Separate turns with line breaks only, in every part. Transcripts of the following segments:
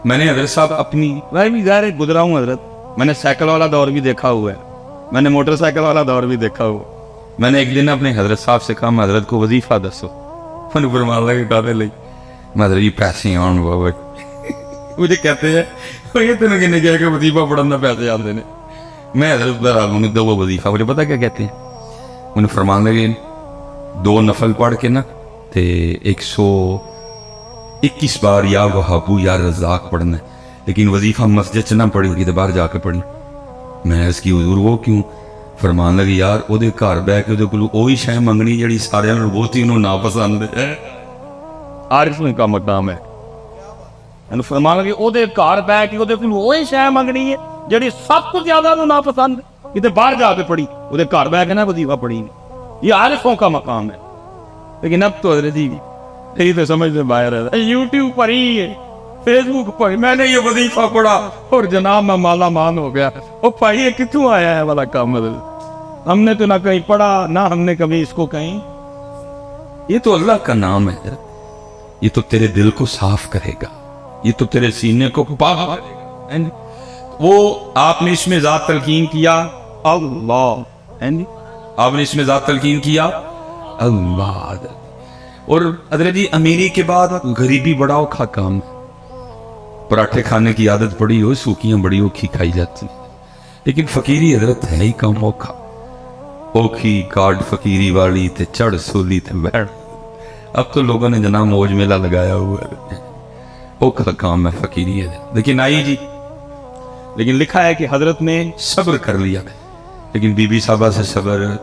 میں نے حضرت صاحب اپنی میں بھی ظاہر گزرا ہوں حضرت, میں نے سائیکل والا دور بھی دیکھا ہوا ہے, میں نے موٹر سائیکل والا دور بھی دیکھا ہوا. میں نے ایک دن اپنے حضرت صاحب سے کہا, میں حضرت کو وظیفہ دسو, میں نے فرمان لگا ڈالے لئی میں حضرت جی پیسے آن بابا مجھے کہتے ہیں یہ تین کہنے کیا کہ وظیفہ پڑھنا پیسے آتے ہیں. میں حضرت انہیں دو وظیفہ, مجھے پتا کیا کہتے ہیں, انہیں فرمان لگے 2 نفل پڑھ کے نا تے 121 بار یا وہابو یا رزاق پڑھنا ہے, لیکن وظیفہ مسجد سے نہ پڑھی ہوگی تو باہر جا کے پڑھی. میں اس کی حضور وہ کیوں؟ فرمان لگے یار وہ گھر بہ کے وہی شے منگنی جڑی سارے بہت ہی انہوں ناپسند ہے. عارف کا مقام ہے. فرمان لگے وہ گھر بہ کے وہی شے منگنی ہے جڑی سب کو زیادہ انہوں ناپسند ہے, کتنے باہر جا کے پڑھی, وہ گھر بہ کے نا وظیفہ پڑھی نہیں. یہ عارفوں کا مقام ہے. لیکن اب تو حضرت جی یہی تو سمجھ میں باہر ہے, یوٹیوب پر ہی ہے, فیس بک پر میں نے یہ وظیفہ پڑھا اور جناب میں مالا مان ہو گیا. وہ بھائی یہ کتوں آیا ہے والا کام؟ ہم نے تو نہ کہیں پڑھا نہ ہم نے کبھی اس کو کہیں. یہ تو اللہ کا نام ہے, یہ تو تیرے دل کو صاف کرے گا, یہ تو تیرے سینے کو پاک کرے گا. وہ آپ نے اس میں ذات تلقین کیا اللہ, آپ نے اس میں ذات تلقین کیا اللہ. اور حضرت جی امیری کے بعد غریبی بڑا اوکھا کام ہے. پراٹھے کھانے کی عادت پڑی ہو, سوکیاں بڑی اوکھی کھائی جاتی, لیکن فقیری حضرت ہے ہی کم اوکھا. اوکھی کارڈ فقیری والی تے چڑھ سولی تے بیٹھ. اب تو لوگوں نے جناب موج میلہ لگایا ہوا ہے, اوکھا کام ہے فقیری ہے. لیکن آئی جی, لیکن لکھا ہے کہ حضرت نے صبر کر لیا, لیکن بی بی صاحبہ سے صبر نہیں,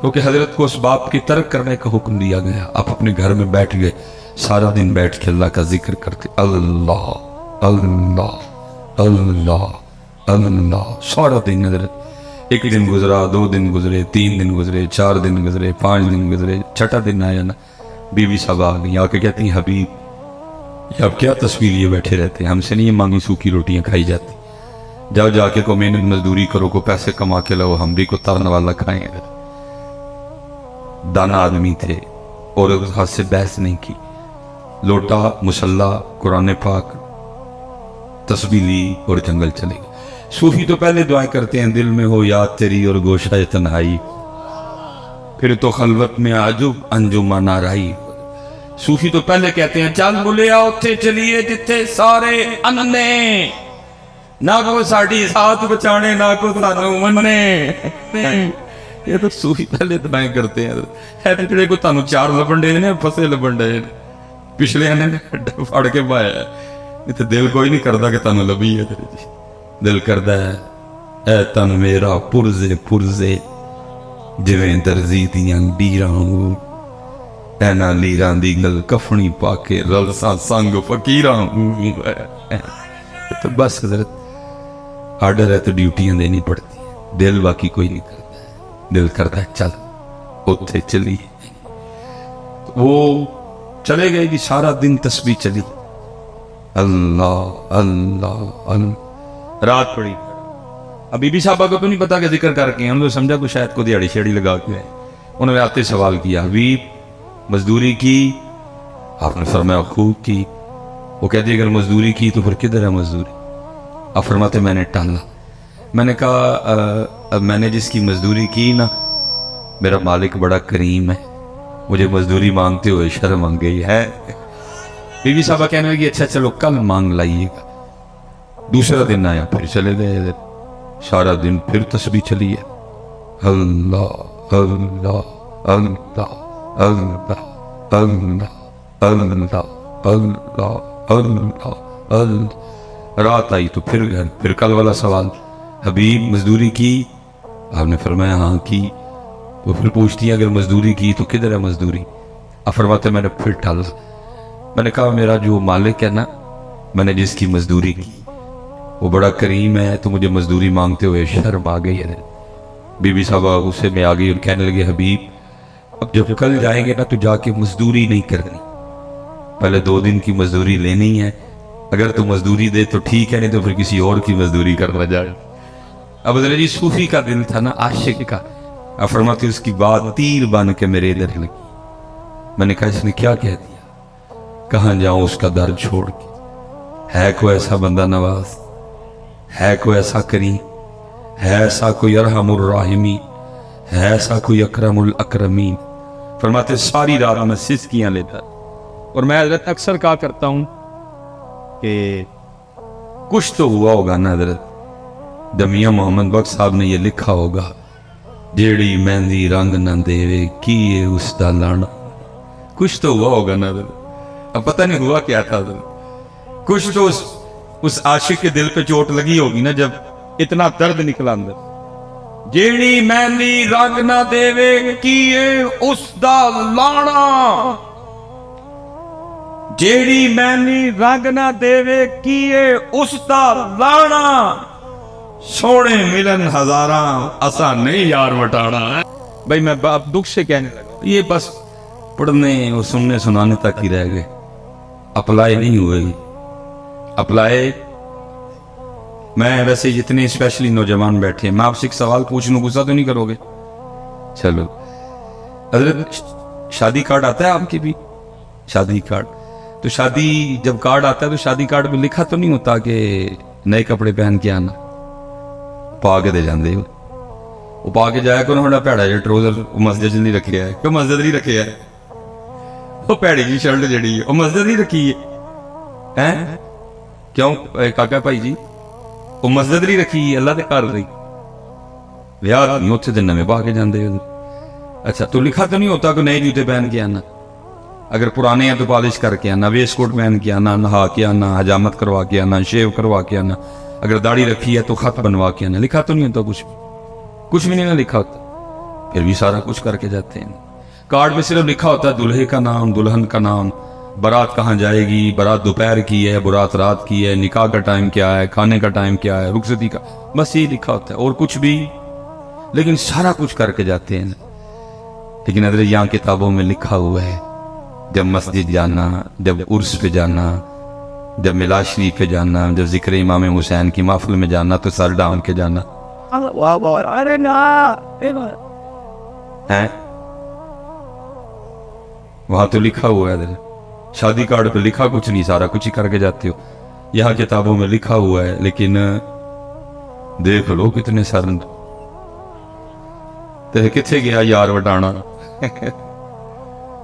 کیونکہ حضرت کو اس باپ کی ترک کرنے کا حکم دیا گیا. آپ اپنے گھر میں بیٹھ گئے, سارا دن بیٹھ کے اللہ کا ذکر کرتے, اللہ اللہ اللہ اللہ سارا دن. حضرت ایک دن گزرا, 2 دن گزرے, 3 دن گزرے, 4 دن گزرے, 5 دن گزرے, 6واں دن آیا نا, بی بی صاحبہ آ گئی, آ کے کہتی ہیں حبیب یہ اب کیا تصویر لیے بیٹھے رہتے ہیں, ہم سے نہیں یہ مانگی سوکھی روٹیاں کھائی جاتی, جاؤ جا کے کو محنت مزدوری کرو, کو پیسے کما کے لاؤ, ہم بھی کو ترن والا کھائیں. دانا آدمی تھے اور اس ہاتھ سے بحث نہیں کی, لوٹا مسلح قرآن پاک تسبیح لی اور جنگل چلے گئے. صوفی تو پہلے دعائیں کرتے ہیں دل میں ہو یاد تیری اور گوشہ تنہائی, پھر تو خلوت میں عجب انجمن آرائی. صوفی تو پہلے کہتے ہیں چل بلیا اتھے چلیے جتھے سارے انے, نہ کو ساڑی ساتھ بچانے نہ کو سانو مننے. یہ تو صوفی پہلے دعائیں کرتے ہیں. ہے جڑے کو تانوں 4 لبن دے نے پھسے لبن دے, پچھلے نے پھڑ کے پایا ہے. یہ تو دل کوئی نہیں کرتا کہ تانوں لبھی ہے. دل کردا ہے اے تن میرا پرزے پرزے جویں درزی دیاں ڈیراں, اینا لیراں دی گل کفنی پا کے رلساں سنگ فقیراں. تو بس حضرت آرڈر ہے تو ڈیوٹیاں دینی پڑتی ہیں, دل باقی کوئی نہیں کرتا. دل کرتا ہے چل اتھے چلی. وہ چلے گئے کہ سارا دن تسبیح چلی, اللہ اللہ اللہ. رات پڑی. اب بی بی صاحبہ کو تو نہیں پتا کہ ذکر کر کے, ہم تو سمجھا کو شاید کو دیہڑی شیڑی لگا کے. انہوں نے آتے سوال کیا حبیب مزدوری کی؟ آپ نے فرمایا خوب کی. وہ کہتے اگر مزدوری کی تو پھر کدھر ہے مزدوری؟ آپ فرماتے میں نے ٹالا. میں نے کہا میں نے جس کی مزدوری کی نا میرا مالک بڑا کریم ہے, مجھے مزدوری مانگتے ہوئے شرم آ گئی ہے. بی بی صاحبہ کہنے لگی اچھا چلو کل مانگ لائیے گا. دوسرا دن آیا, پھر چلے گئے. سارا دن پھر تسبیح چلی ہے, اللہ اللہ اللہ اللہ اللہ اللہ اللہ اللہ اللہ. رات آئی تو پھر گھر, پھر کل والا سوال حبیب مزدوری کی؟ آپ نے فرمایا ہاں کی. وہ پھر پوچھتی ہیں اگر مزدوری کی تو کدھر ہے مزدوری؟ آپ فرماتے میں نے پھر ٹالا. میں نے کہا میرا جو مالک ہے نا, میں نے جس کی مزدوری کی وہ بڑا کریم ہے, تو مجھے مزدوری مانگتے ہوئے شرم آ گئی ہے. بی بی صاحبہ غصے میں آ گئی اور کہنے لگے حبیب اب جب کل جائیں گے نا تو جا کے مزدوری نہیں کرنی, پہلے 2 دن کی مزدوری لینی ہے. اگر تو مزدوری دے تو ٹھیک ہے, نہیں تو پھر کسی اور کی مزدوری کرنا جائے. اب حضرت جی صوفی کا دل تھا نا, عاشق کا. اب فرماتے اس کی بات تیر بن کے میرے ادھر لگی. میں نے کہا اس نے کیا کہہ دیا؟ کہاں جاؤں اس کا در چھوڑ کے, ہے کوئی ایسا بندہ نواز، ہے کوئی ایسا کریم، ہے ایسا کوئی ارحم الراحمین، ہے ایسا کوئی اکرم الاکرمین؟ فرماتے ساری رات میں سسکیاں لیتا، اور میں حضرت اکثر کہا کرتا ہوں کہ کچھ تو ہوا ہوگا نا حضرت، جب میاں محمد بخش صاحب نے یہ لکھا ہوگا جیڑی مہندی رنگ نہ دے کیے اس دا لانا، کچھ تو ہوا ہوگا نا حضرت، اب پتہ نہیں ہوا کیا تھا حضرت، کچھ تو اس عاشق کے دل پہ چوٹ لگی ہوگی نا جب اتنا درد نکلا اندر، جیڑی مہندی رنگ نہ دے کیے اس دا لانا، جیڑی مہندی رنگ نہ دے کیے اس دا لانا، سونے ملن ہزاراں اسا نہیں یار وٹانا۔ بھائی میں دکھ سے کہنے لگا، یہ بس پڑھنے اور سننے سنانے تک ہی رہ گئے، اپلائی نہیں ہوئے۔ اپلائی میں ویسے جتنے اسپیشلی نوجوان بیٹھے ہیں، میں آپ سے ایک سوال پوچھ لوں، غصہ تو نہیں کرو گے؟ چلو حضرت، شادی کارڈ آتا ہے آپ کی بھی؟ شادی کارڈ تو شادی جب کارڈ آتا ہے تو شادی کارڈ میں لکھا تو نہیں ہوتا کہ نئے کپڑے پہن کے آنا؟ پا کے دے جاندے ہو، وہ پا کے جایا کرو ہنا پیڑا جا ٹروزر مسجد نہیں رکھے ہے، کیوں مسجد نہیں رکھے ہے؟ وہ پیڑی جی شرٹ جڑی ہے وہ مسجد نہیں رکھی ہے، کیوں کاکا بھائی جی وہ مسجد نہیں رکھی، اللہ دے کار رہی یار نہیں اتنے دن میں پا کے جاندے ہو۔ اچھا تو لکھا تو نہیں ہوتا کہ نئے جوتے پہن کے آنا، اگر پرانے ہیں تو پالش کر کے آنا، ویسٹ کوٹ پہن کے آنا، نہا کے آنا، حجامت کروا کے آنا، شیو کروا کے آنا، اگر داڑھی رکھی ہے تو خط بنوا کے آنا، لکھا تو نہیں ہوتا کچھ بھی نہیں نہ لکھا ہوتا، پھر بھی سارا کچھ کر کے جاتے ہیں۔ کارڈ میں صرف لکھا ہوتا ہے دلہے کا نام، دلہن کا نام، بارات کہاں جائے گی، بارات دوپہر کی ہے، بارات رات کی ہے، نکاح کا ٹائم کیا ہے، کھانے کا ٹائم کیا ہے، رخصتی کا، بس یہ لکھا ہوتا ہے اور کچھ بھی، لیکن سارا کچھ کر کے جاتے ہیں۔ لیکن حضرت یہاں کتابوں میں لکھا ہوا ہے جب مسجد جانا، جب عرس پہ جانا، جب میلاد شریف پہ جانا، جب ذکر امام حسین کی محفل میں جانا تو سر ڈھانپ کے جانا ہے، وہاں تو لکھا ہوا ہے حضرت، شادی کارڈ پہ لکھا کچھ نہیں، سارا کچھ ہی کر کے جاتے ہو، یہاں کتابوں میں لکھا ہوا ہے، لیکن دیکھ لو کتنے سر کتنے گیا یار وٹانا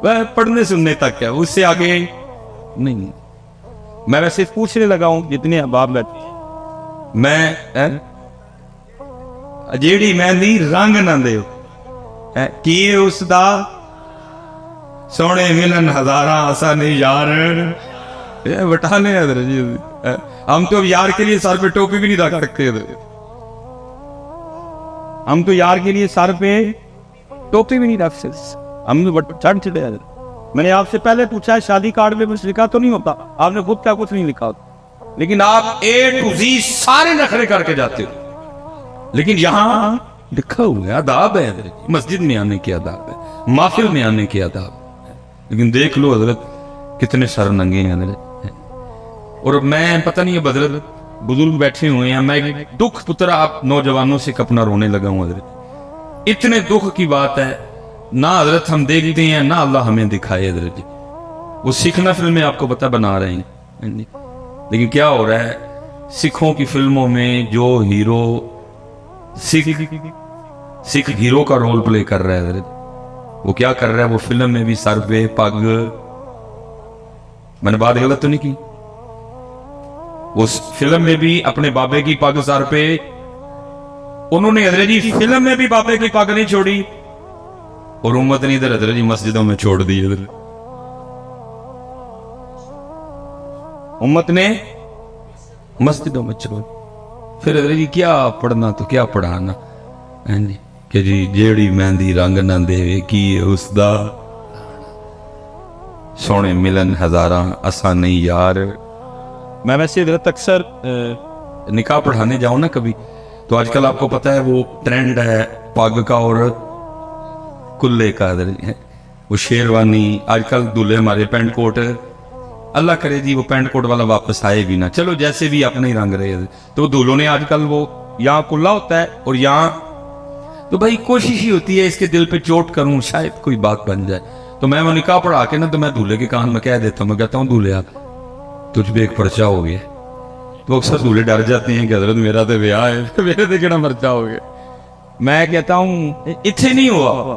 وہ پڑھنے سننے تک ہے، اس سے آگے نہیں۔ میں ویسے پوچھنے لگا ہوں جتنے احباب بیٹھے، میں جیڑی مہندی رنگ نہ دے کیے اس دا سونے ملن ہزاراں اسا نہیں یار وٹانے حضرت جی، ہم تو یار کے لیے سر پہ ٹوپی بھی نہیں رکھ سکتے، ہم تو یار کے لیے سر پہ ٹوپی بھی نہیں رکھ سکتے، ہم چڑھ چڑے۔ میں نے آپ سے پہلے پوچھا ہے شادی کارڈ میں کچھ لکھا تو نہیں ہوتا، آپ نے خود کیا کچھ نہیں لکھا ہوتا، لیکن آپ اے ٹو زی سارے نخرے کر کے جاتے ہو۔ لیکن یہاں لکھا ہوا ہے، آداب ہے حضرت، مسجد میں آنے کے آداب ہے، محفل میں آنے کے آداب ہے، لیکن دیکھ لو حضرت کتنے سر ننگے ہیں حضرت۔ اور میں پتہ نہیں حضرت بزرگ بیٹھے ہوئے ہیں، میں دکھ پترا آپ نوجوانوں سے اپنا رونے لگا ہوں حضرت، اتنے دکھ کی بات ہے، نہ حضرت ہم دیکھتے ہیں نہ اللہ ہمیں دکھائے حضرت جی، وہ سیکھنا فلمیں آپ کو پتہ بنا رہے ہیں، لیکن کیا ہو رہا ہے سکھوں کی فلموں میں جو ہیرو سکھ ہیرو کا رول پلے کر رہا ہے حضرت، وہ کیا کر رہا ہے، وہ فلم میں بھی سر پہ پگ، میں نے بات غلط تو نہیں کی، وہ فلم میں بھی اپنے بابے کی پگ سر پہ، انہوں نے حضرت جی فلم میں بھی بابے کی پگ نہیں چھوڑی، اور امت نے ادھر حضرت جی مسجدوں میں چھوڑ دی، امت نے مسجدوں میں چھوڑ، پھر حضرت جی کیا پڑھنا تو کیا پڑھانا کہ جی جیڑی مہندی رنگ نہ دے کی اس دا سونے ملن ہزاراں اسا نہیں یار۔ میں ویسے حضرت اکثر نکاح پڑھانے جاؤں نا کبھی، تو آج کل آپ کو پتا ہے وہ ٹرینڈ ہے پگ کا اور کلے کا، وہ شیروانی، آج کل دلہے ہمارے پینٹ کوٹ، اللہ کرے جی وہ پینٹ کوٹ والا واپس آئے بھی نہ، چلو جیسے بھی اپنے ہی رنگ رہے، تو دلہوں نے آج کل وہ یہاں کلا ہوتا ہے اور یہاں، تو بھائی کوشش ہی ہوتی ہے اس کے دل پہ چوٹ کروں شاید کوئی بات بن جائے، تو میں وہ نکاح پڑھا کے نا تو میں دولہے کے کان میں کہہ دیتا ہوں، میں کہتا ہوں دولہے آپ تجھ پہ ایک پرچہ ہو گیا، تو اکثر دولے ڈر جاتے ہیں کہ حضرت میرا تو بیاہ ہے میرے تو کہنا مرچا ہو گیا. میں کہتا ہوں اتنے نہیں ہوا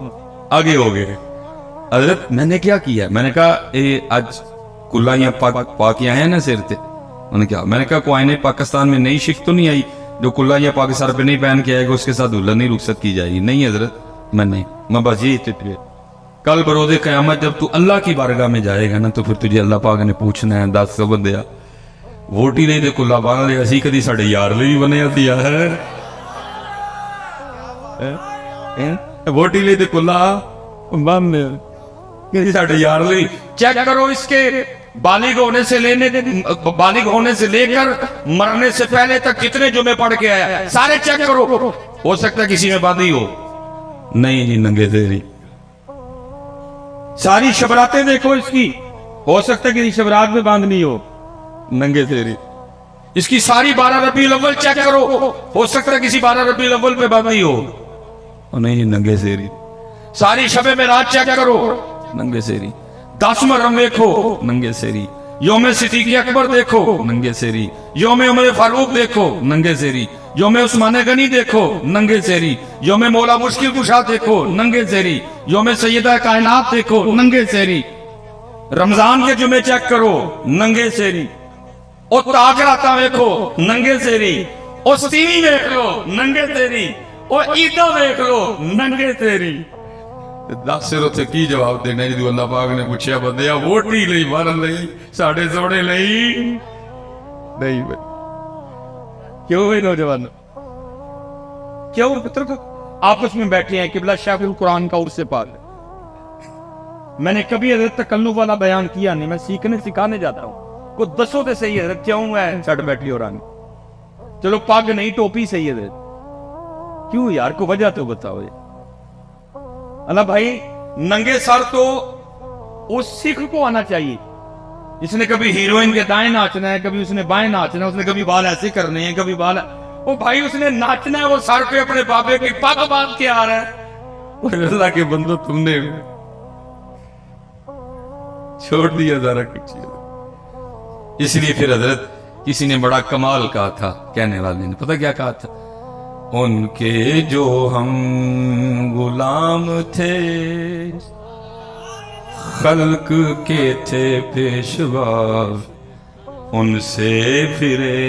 آگے ہو گئے. حضرت میں نے کیا کیا؟ میں نے کہا آج کلا یا پاک آئے ہیں نا سر تے. انہوں نے کہا، میں نے کہا کوئی پاکستان میں نئی شک تو نہیں آئی جو کلا یا پاک سر پہ نہیں پہن کے آئے گا اس کے ساتھ دلہن نہیں رخصت کی جائے گی؟ نہیں حضرت میں بس یہی اتنے. کل بروز قیامت جب تو اللہ کی بارگاہ میں جائے گا نا تو پھر تجھے اللہ پاک نے پوچھنا ہے 10 بندیا ووٹی نہیں دے کلا بن لے اسی کدی ساڈے یار نہیں بنیا دیا ہے ووٹی نہیں دے کلا بن کدی ساڈے یار نہیں. چیک کرو اس کے بالغ ہونے سے لے کر مرنے سے پہلے تک کتنے جمعے پڑھ کے آیا سارے چیک کرو. ہو سکتا ہے کسی میں باندھی ہو. نہیں جی ننگے تیری. ساری شبراتیں دیکھو اس کی، ہو سکتا ہے کہ شبرات میں باندھنی ہو. ننگے تیری. اس کی ساری 12 ربیع الاول چیک کرو، ہو سکتا ہے کسی 12 ربیع الاول پہ باندھنی ہو. نہیں جی ننگے تیری. ساری شب معراج چیک کرو. ننگے تیری. 10 محرم دیکھو. ننگے تیری. یوم صدیق اکبر دیکھو. ننگے تیری. یوم عمر فاروق دیکھو. ننگے تیری. یوم عثمان غنی دیکھو. ننگے تیری. یوم مولا مشکل کشا دیکھو. ننگے تیری. یوم سیدہ کائنات دیکھو. ننگے تیری. رمضان کے جمعے چیک کرو. ننگے تیری. او تاجراتا دیکھو. ننگے تیری. او سیوی دیکھ لو. ننگے تیری. او عیدہ دیکھ لو. ننگے تیری. 10 سر اتنے کی جواب دینا جی اللہ پاک نے پوچھا بندیا ووٹی لئی مارن لئی ساڑھے سوڑے لئی نہیں بھائی. کیوں بھائی نوجوان کیوں پتر کو آپس میں بیٹھے ہیں قبلہ شیخ القرآن کا عرص پاک. میں نے کبھی حضرت تکلف والا بیان کیا نہیں، میں سکھانے جاتا ہوں. کو دسو تے صحیح حضرت کیوں ہے سٹ بیٹھ لی اور آنی چلو پگ نہیں ٹوپی صحیح ہے کیوں یار کو وجہ تو بتاؤ. اللہ بھائی ننگے سر تو اس سکھ کو آنا چاہیے جس نے کبھی ہیروئن کے دائیں ناچنا ہے، کبھی اس نے بائیں ناچنا ہے، اس نے کبھی بال ایسے کرنے ہیں کبھی بال وہ بھائی اس نے ناچنا ہے، وہ سر پہ اپنے بابے کی پگ باندھ کے آ رہا ہے. اللہ کے بندو تم نے چھوڑ دیا ذرا کچھ. اس لیے پھر حضرت کسی نے بڑا کمال کہا تھا، کہنے والے نے پتہ کیا کہا تھا؟ ان کے جو ہم غلام تھے خلق کے تھے پیشوا ان سے پھرے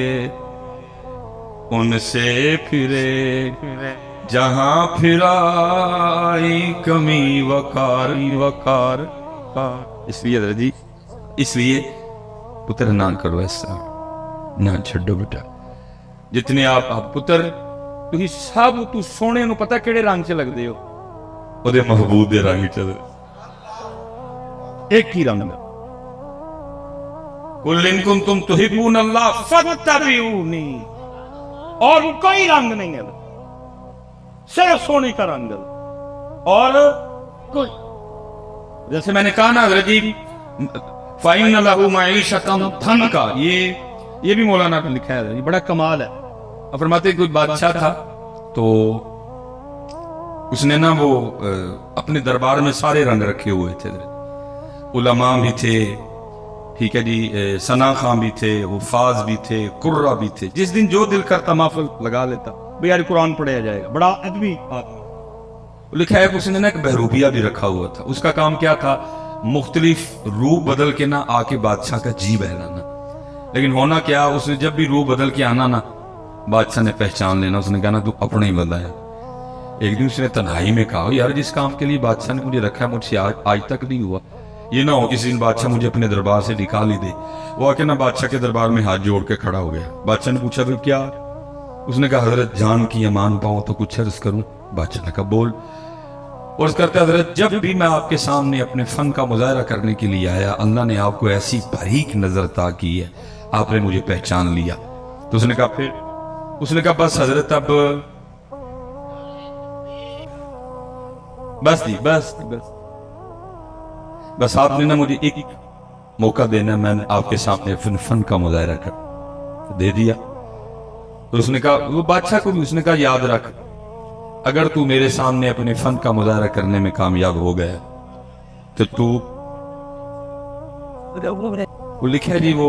جہاں پھرائی کمی وقار. اس لیے حضرت جی اس لیے پتر نہ کرو ایسا، نہ چھڈو بیٹا. جتنے آپ پتر تھی سب تو سونے نو پتہ کیڑے رنگ سے لگتے ہو او دے محبوب دے رنگ چ ایک ہی رنگ. قل ان کنتم تحبون اللہ فاتبعونی. اور کوئی رنگ نہیں ہے صرف سونے کا رنگ اور کوئی. جیسے میں نے کہا نا حضرت جی فَإِنَّ لَهُ مَعِيشَةً ضَنْكَ یہ بھی مولانا نے لکھا ہے، بڑا کمال ہے. فرماتے کوئی بادشاہ تھا تو اس نے نا وہ اپنے دربار میں سارے رنگ رکھے ہوئے تھے. علماء بھی تھے، ٹھیک ہے جی، ثنا خان بھی تھے، حفاظ بھی تھے، قرہ بھی تھے. جس دن جو دل کرتا محفل لگا لیتا بھئی یار قرآن پڑھیا جائے گا. بڑا ادبی لکھا ہے. اس نے نا ایک بہروپیہ بھی رکھا ہوا تھا. اس کا کام کیا تھا؟ مختلف روح بدل کے نا آ کے بادشاہ کا جی بہلانا. لیکن ہونا کیا، اس نے جب بھی روح بدل کے آنا نا بادشاہ نے پہچان لینا. اس نے کہا نا تو اپنا ہی بندہ ہے. ایک دن اس نے تنہائی میں کہا یار جس کام کے لیے بادشاہ نے مجھے رکھا ہے مجھ سے آج تک نہیں ہوا. یہ نہ ہو کسی دن بادشاہ مجھے اپنے دربار سے نکال ہی دے. وہ آ کے نا بادشاہ کے دربار میں ہاتھ جوڑ کے کھڑا ہو گیا. بادشاہ نے پوچھا پھر کیا؟ اس نے کہا حضرت جان کی امان پاؤں تو کچھ عرض کروں. بادشاہ نے کہا بول. اور اس کرتے حضرت جب بھی میں آپ کے سامنے اپنے فن کا مظاہرہ کرنے کے لیے آیا اللہ نے آپ کو ایسی باریک نظر عطا کی ہے، آپ نے مجھے پہچان لیا. تو اس نے کہا پھر؟ اس نے کہا بس حضرت اب بس آپ نے نا مجھے ایک موقع دینا، میں نے آپ کے سامنے فن کا مظاہرہ کر دے دیا. تو اس نے کہا وہ بادشاہ کو بھی اس نے کہا یاد رکھ اگر تو میرے سامنے اپنے فن کا مظاہرہ کرنے میں کامیاب ہو گیا تو تو لکھا جی وہ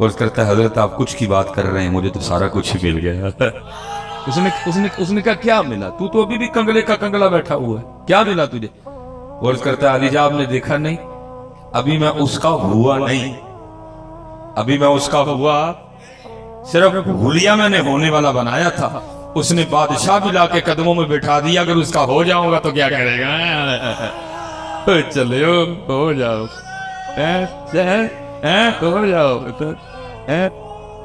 اور کرتا ہے حضرت آپ کچھ کی بات کر رہے ہیں، مجھے تو سارا کچھ ہی مل گیا۔ اس نے کہا کیا ملا؟ تو ابھی بھی کنگلے کا کنگلا بیٹھا ہوا ہے، کیا ملا تجھے؟ اور کرتا ہے علی جان آپ نے دیکھا نہیں، ابھی میں اس کا ہوا نہیں، ابھی میں اس کا ہوا صرف حلیہ میں نے ہونے والا بنایا تھا، اس نے بادشاہ بھی لا کے قدموں میں بٹھا دیا، اگر اس کا ہو جاؤں گا تو کیا کرے گا؟ چلے ہو جاؤ، ہو جاؤ۔